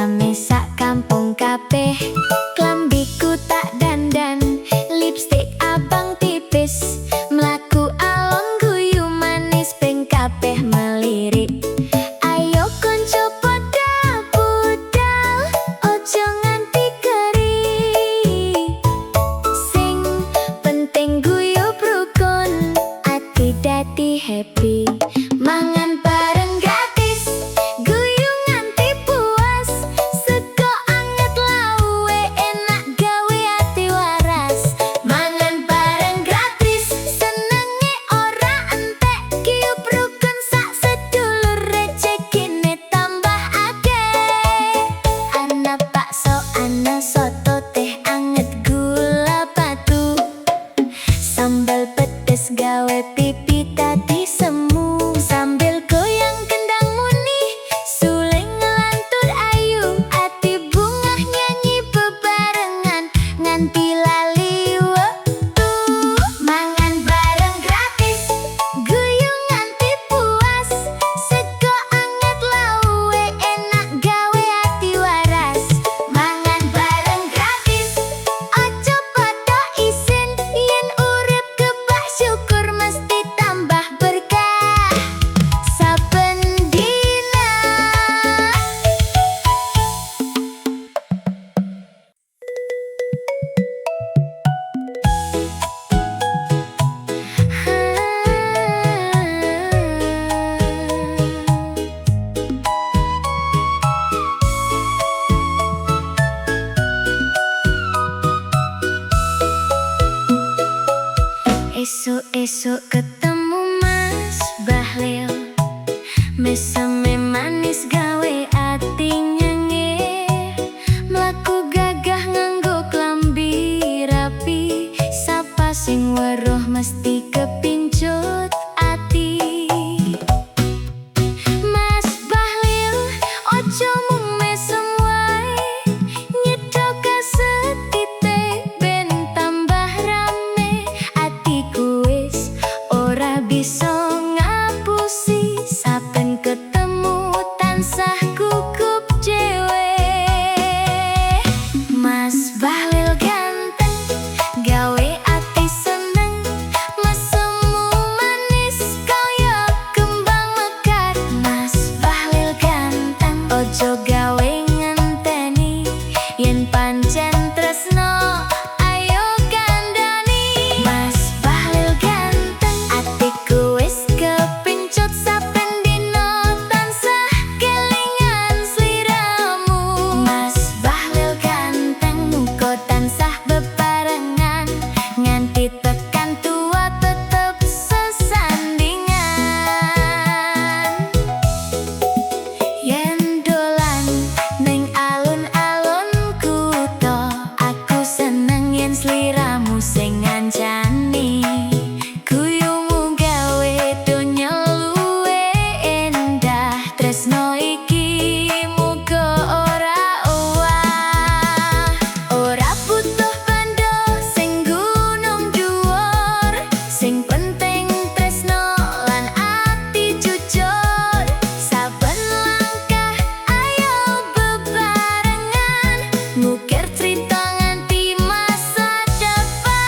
rame sak kampung kabeh. Klambiku tak dandan, lipstik abang tipis, mlaku alon guyu manis ping kabeh melirik. Ayo konco padha budal, ojo nganti keri. Sing penting guyub rukun, ati dadi happy. Mangan bareng gratis, guyu nganti puas, sego anget lawe enak gawe ati waras. Mangan bareng gratis, senenge ora entek, guyub rukun sak sedulur rezekine tambah akeh. Ana bakso, ana soto, teh anget gula batu, sambal pedes gawe pipi dadi semu. Sambil goyang kendang muni, suling ngelantur ayu, ati bungah nyanyi bebarengan nganti lali wektu. Mangan bareng gratis, guyu nganti puas, sego anget lawe enak gawe ati waras. Mangan bareng gratis, ojo padha isin, yen urip kebak syukur mesti tambah berkah saben dina. Esuk-esuk ketemu Mas Bahlil, meseme manis gawe ati nyengir, mlaku gagah nganggo klambi rapi, sapa sing weruh mesti kepincut ati. Mas Bahlil, ojo mung mesem wae, nyedha kasetite ben tambah rame. Atiku wis ora bisa ngapusi, saben ketemu tansah gugup dhewe. Mas Bahlil ganteng, gawe ati seneng, mesemu manis kaya kembang mekar. Mas Bahlil ganteng, ojo gawe ngenteni, yen pancen tresno ayo kandhani. Mas Bahlil ganteng, atiku wis kepincut saben dina tansah kelingan sliramu. Mas Bahlil ganteng, muga tansah bebarengan nganti tekan tua tetep sesandingan. Yen dolan ning alun-alun kutha, aku seneng yen sliramu sing ngancani. Guyumu gawe donya luwe endah, tresno iki muga ora owah. Ora butuh bando sing gunung dhuwur, sing penting tresno lan ati jujur. Saben langkah ayo bebarengan, ngukir cerita nganti masa depan.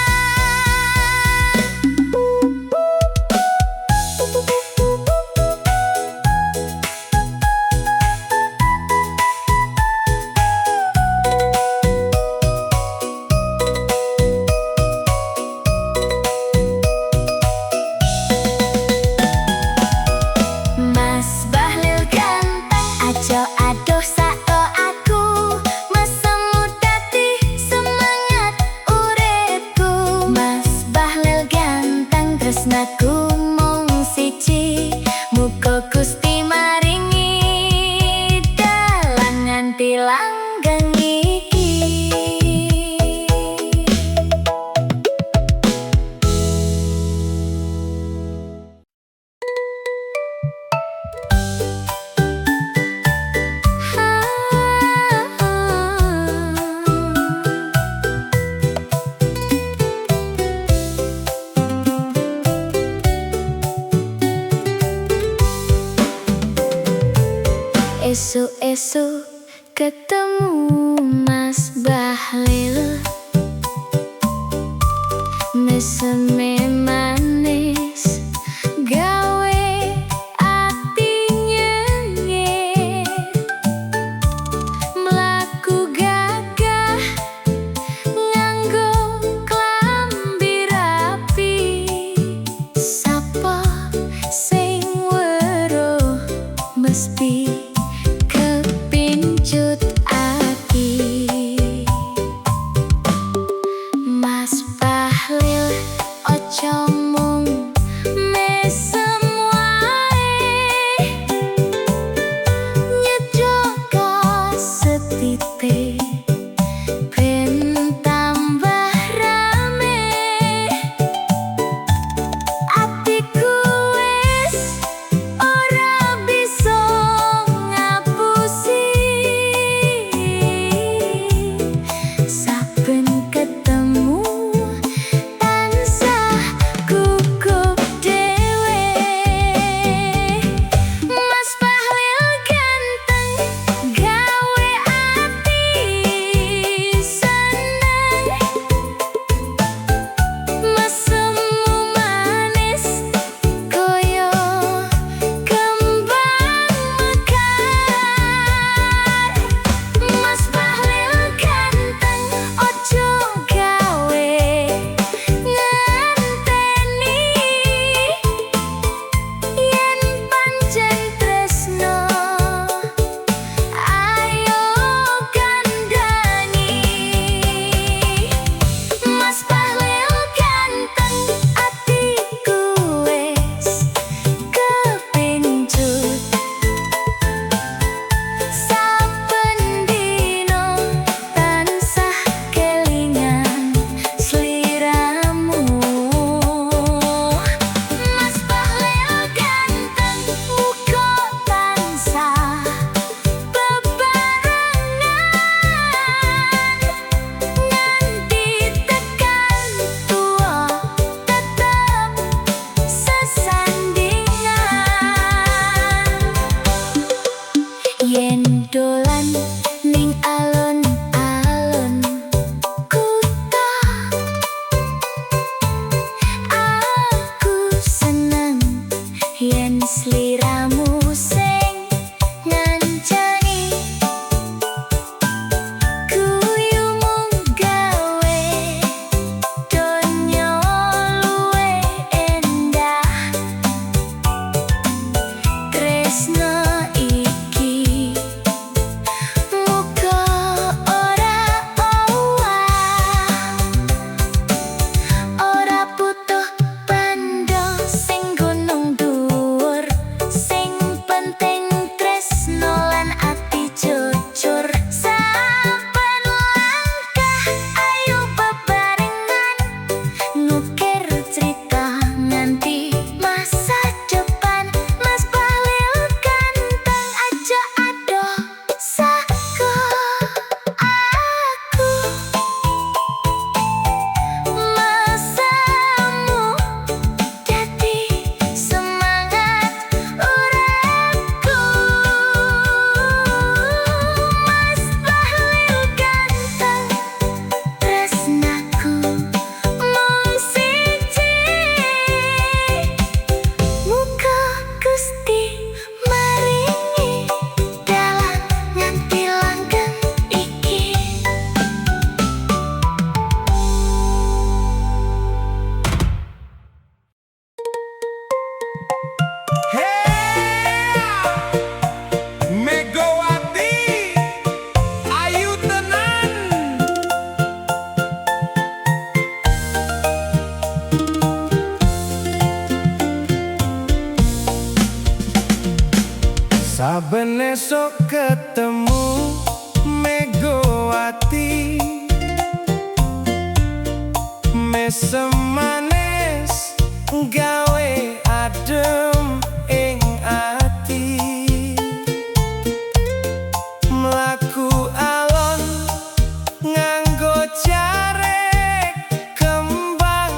Mas Bahlil ganteng, aja adoh sakto aku, mesemu dadi semangat uripku. Mas Bahlil ganteng, tresnaku mung siji, muga Gusti maringi dalan nganti langgeng iki. Esuk-esuk ketemu ketemu Mas Bahlil, meseme manis gawe ati nyengir, mlaku gagah nganggo klambi rapi. Sapa sing weruh mesti kepincut ati. Mas Bahlil ojo mung mesem wae, nyedhaka setitik ben tambah rame. Atiku wis ora bisa ngapusi, saben ketemu tansah gugup dhewe. Mas Bahlil ganteng gawe ati seneng, mesemu manis koyo kembang mekar. Mas Bahlil ganteng ojo gawe ngenteni, yen pancen tresno ayo kandhani. Mas Bahlil ganteng atiku wis kepincut, saben dino tansah kelingan sliramu. Mas Bahlil ganteng muga tansah bebarengan, nganti tekan tua tetep sesandingan. Yen dolan ning alun-alun kuta, aku seneng yen sliramu sing ngancani. Guyumu gawe donya luwih endah, tresno iki muga ora owah, ora butuh bandha sing gunung dhuwur. Sing penting tresno lan ati jujur, saben langkah ayo bebarengan, ngukir cerita nganti masa depan. Mas Bahlil ganteng aja adoh saka aku, mesemu dadi semangat uripku. Mas Bahlil ganteng tresnaku mung siji, muga Gusti maringi dalan nganti langgeng iki. Megawati, ayu tenan. Saben esok ketemu Megawati, mesem manis gawe adem ing ati. Mlaku alon nganggo jarek kembang,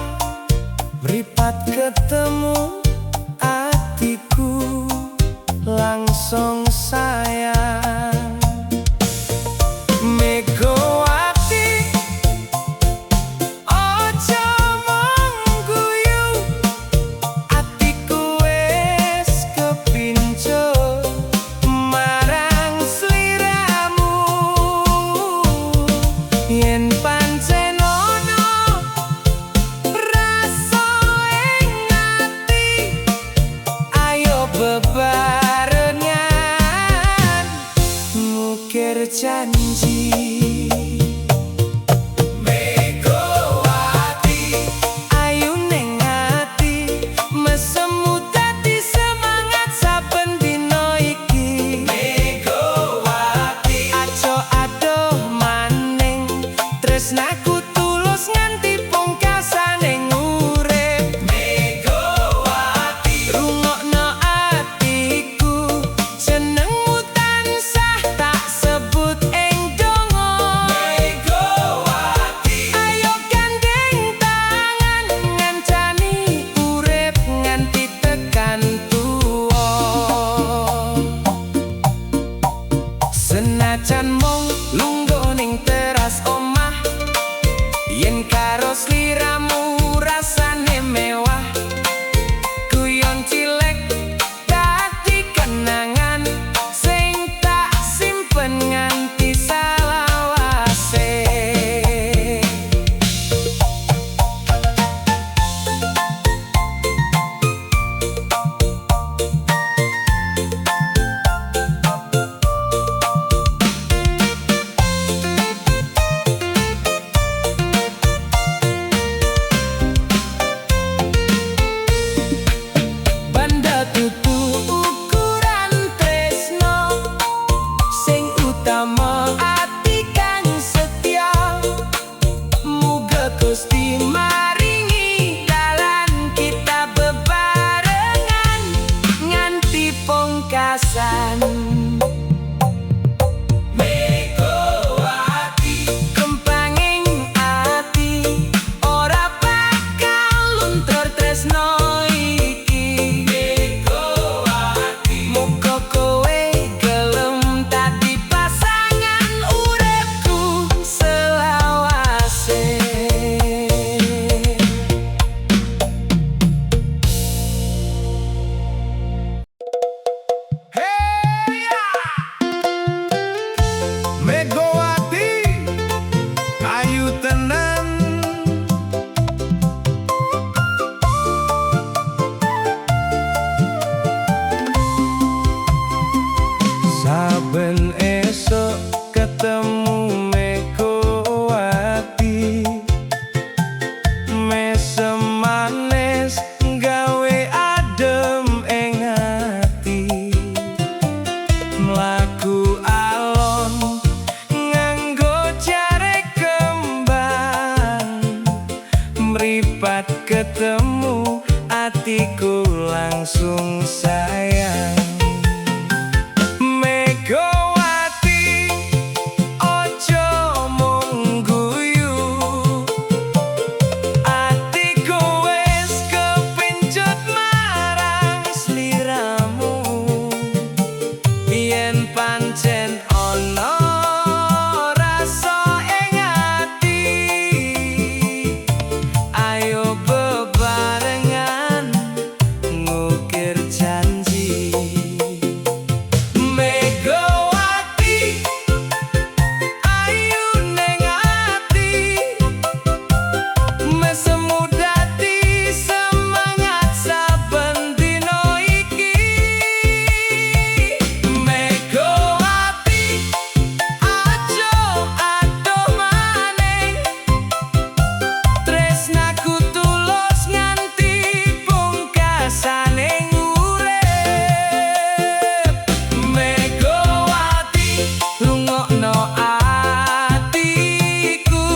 mripat ketemu atiku langsung sayang. mripat ketemu atiku langsung sayang. Megawati ojo mung guyu, atiku wis kepincut marang sliramu. Yen pancen ana rasa ing ati, ayo bebarengan ngukir janji. Megawati ayu ning ati, mesemu dadi semangat saben dina iki. Megawati aja adoh maning, tresnaku tulus nganti pungkasaning urip. Megawati rungokno atiku,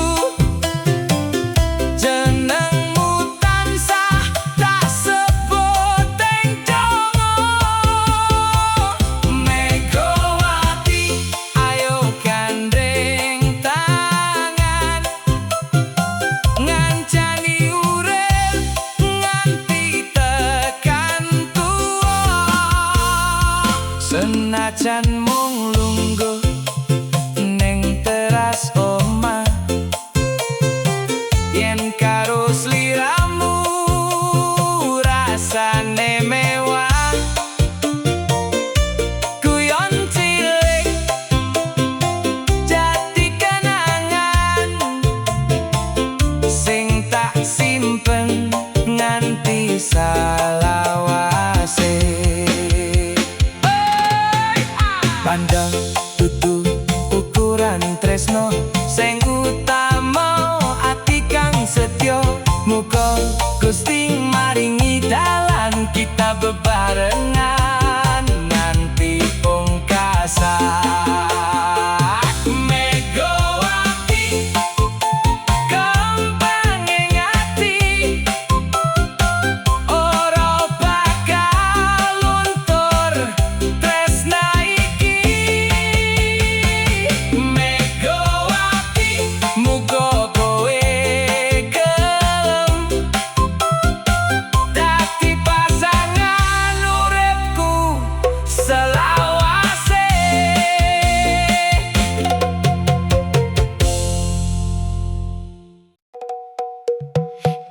jenengmu tansah tak sebut ing donga. Megawati ayo gandeng tangan, ngancani urip nganti tekan tuwa. Senajan mung lungguh ning teras omah, yen karo sliramu rasane mewah. Guyon cilik dadi kenangan sing tak simpen nganti salawase. Pandang dudu ukuran tresno, sing utama ati kang setya. Muga Gusti maringi dalan kita bebarengan nganti pungkasan. Megawati kembang ing ati, ora bakal luntur tresna iki. Megawati muga kowe gelem dadi pasangan uripku selawase.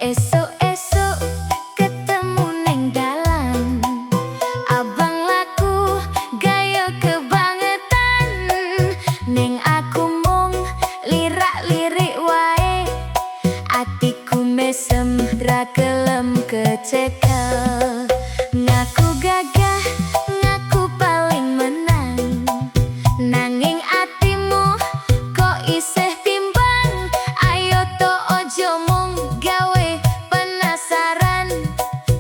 Esuk-esuk ketemu ning dalan, abang laku gaya kebangetan. Ning aku mung lirak-lirik wae, atiku mesem ra gelem kecekel. Ngaku gagah, ngaku paling menang, nanging atimu kok isih timbang. Ayo to ojo mung gawe penasaran,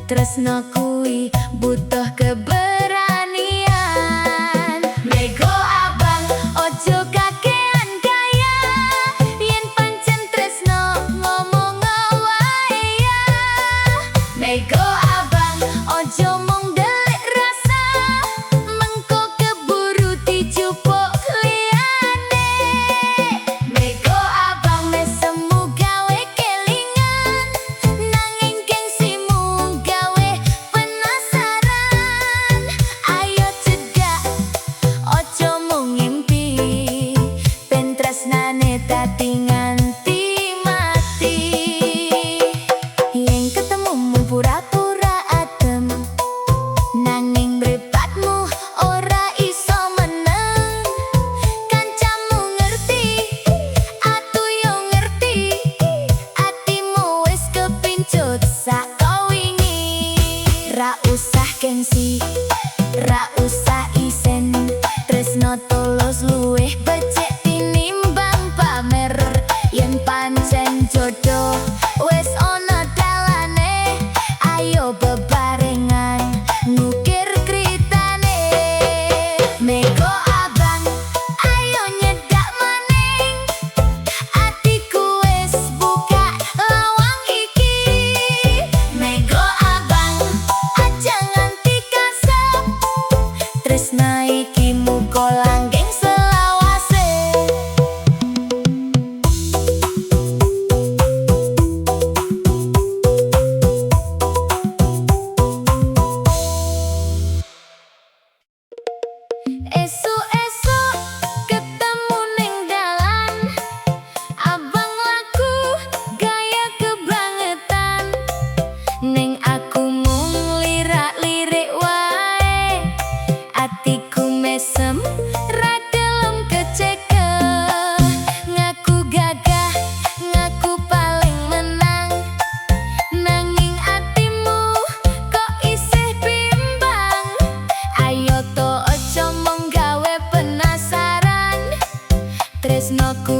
tresno kuwi butuh keberanian. Mego abang ojo kakean gaya, yen pancen tresno ngomong wae ya. Mego abang ojo mung delik rasa, mengko keburu dijupuk liyane. Mego abang mesemu gawe kelingan, nanging gengsimu gawe penasaran. Ayo cedak ojo mung ngimpi, ben tresnane dadi nganti mati. Yen ketemu mung pura-pura adem, nanging mripatmu ora iso meneng. Kancamu ngerti, atu yo ngerti, atimu wis kepincut sak wingi. Ra usah gengsi, ra usah isen, tresno tulus luwih becik tinimbang pamer.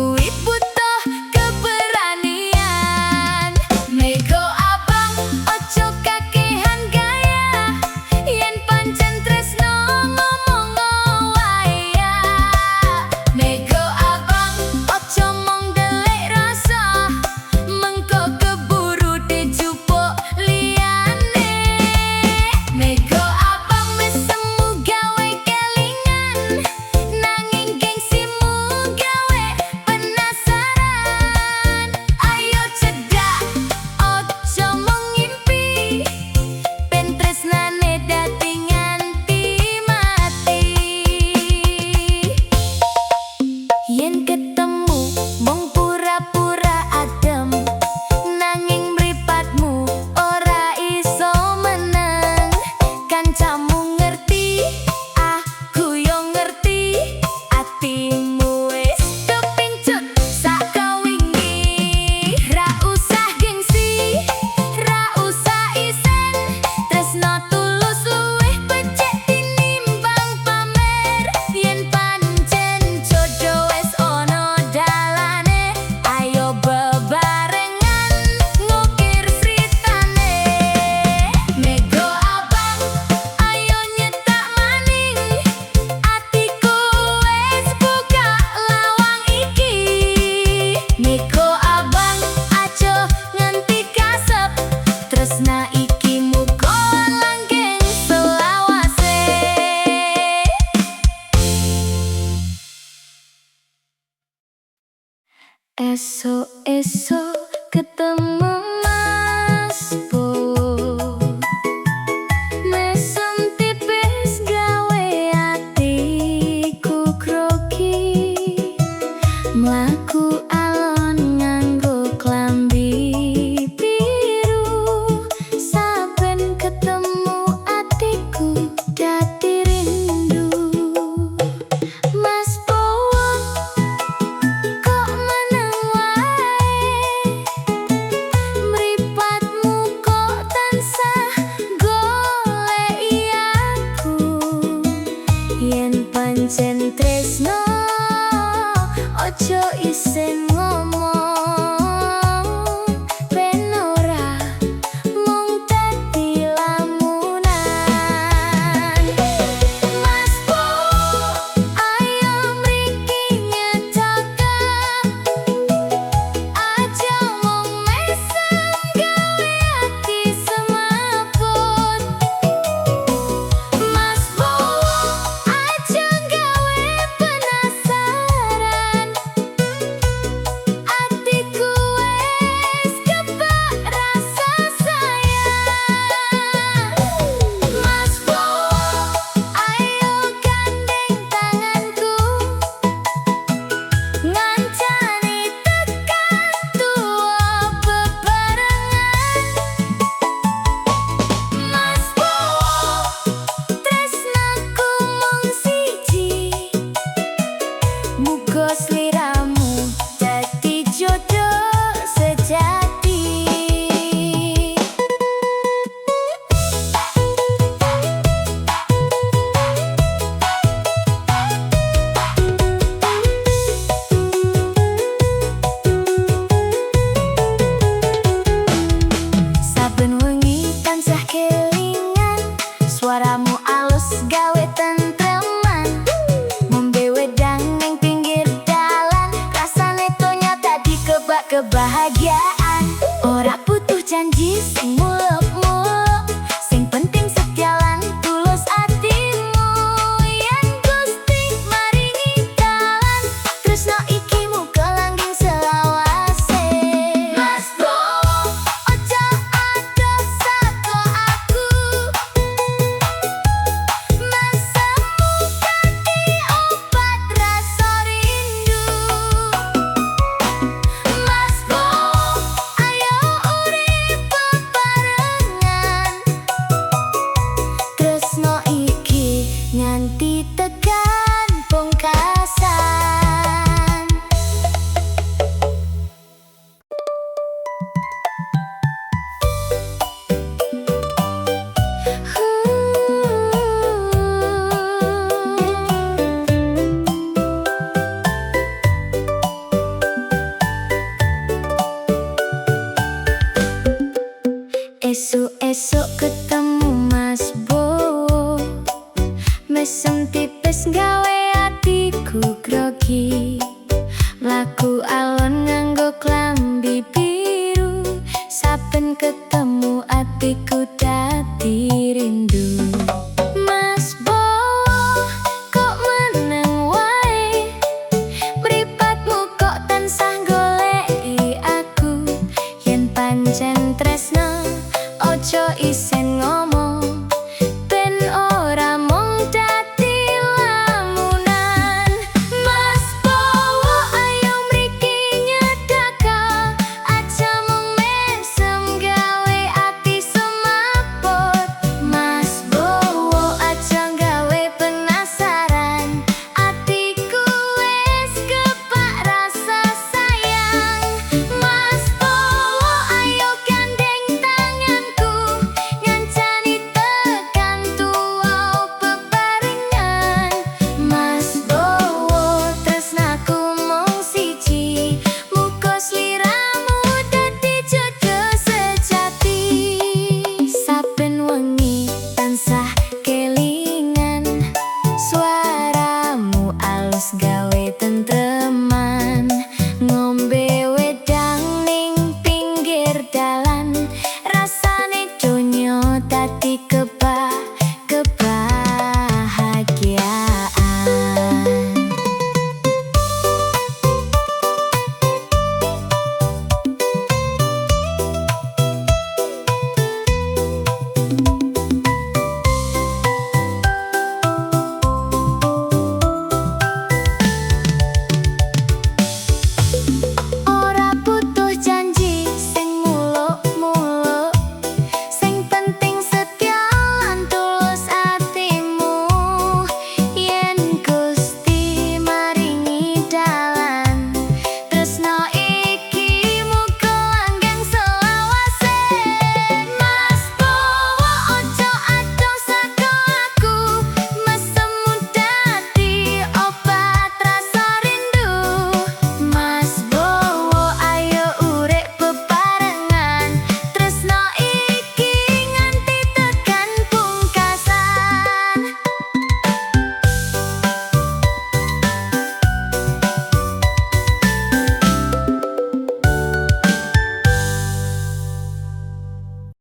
kuwi butuh keberanian. Mego abang ojo kakehan gaya, yen pancen tresno ngomong waya. Mego abang ojo mong delik rasa, mengko keburu dijupuk liyane. Mego abang mesemu gawe kelingan, nanging gengsimu gawe penasaran. Ayo cedak ojo mong ngimpi, ben tresnane dadi nganti mati. Yen ketemu mung pura-pura adem, nanging mripatmu ora iso meneng. Kancamu ngerti, aku yo ngerti, atimu wis kepincut sakawingi. Ra usah gengsi, ra usah isen, tresno tulus luwih becik tinimbang pamer. Yen pancen jodoh wis ono dalane, ayo bebarengan ngukir sritane. Mego abang ayo nyetak maning, atiku wis buka lawang iki. Mego abang aja nganti kasep, tresna iki muga langgeng selawase. Esok-esok ketemu Mas Bo, mesem tipis gawe atiku grogi. Mlaku alon nganggo klambi biru, saben ketemu atiku dadi rindu. Mas Bowo kok meneng wae, mripatmu kok tansah goleki aku. Yen pancen tresno ojo isen ngomong, ben ora mung dadi lamunan. Mas Bowo ayo mriki nyetokan, aja mung mesem gawe ati semaput. Mas Bowo aja gawe penasaran, atiku wis kebak rasa sayang. Mas Bowo ayo gandeng tanganku, ngancani tekan tuwa bebarengan. Mas Bowo tresnaku mung siji, muga sliramu dadi jodoh sejati. Saben wengi tansah kelingan, suaramu alus gawe tentreman. Ngombe wedang ning pinggir dalan, rasane to nyata di kebak kebahagiaan. Ora butuh janji sing muluk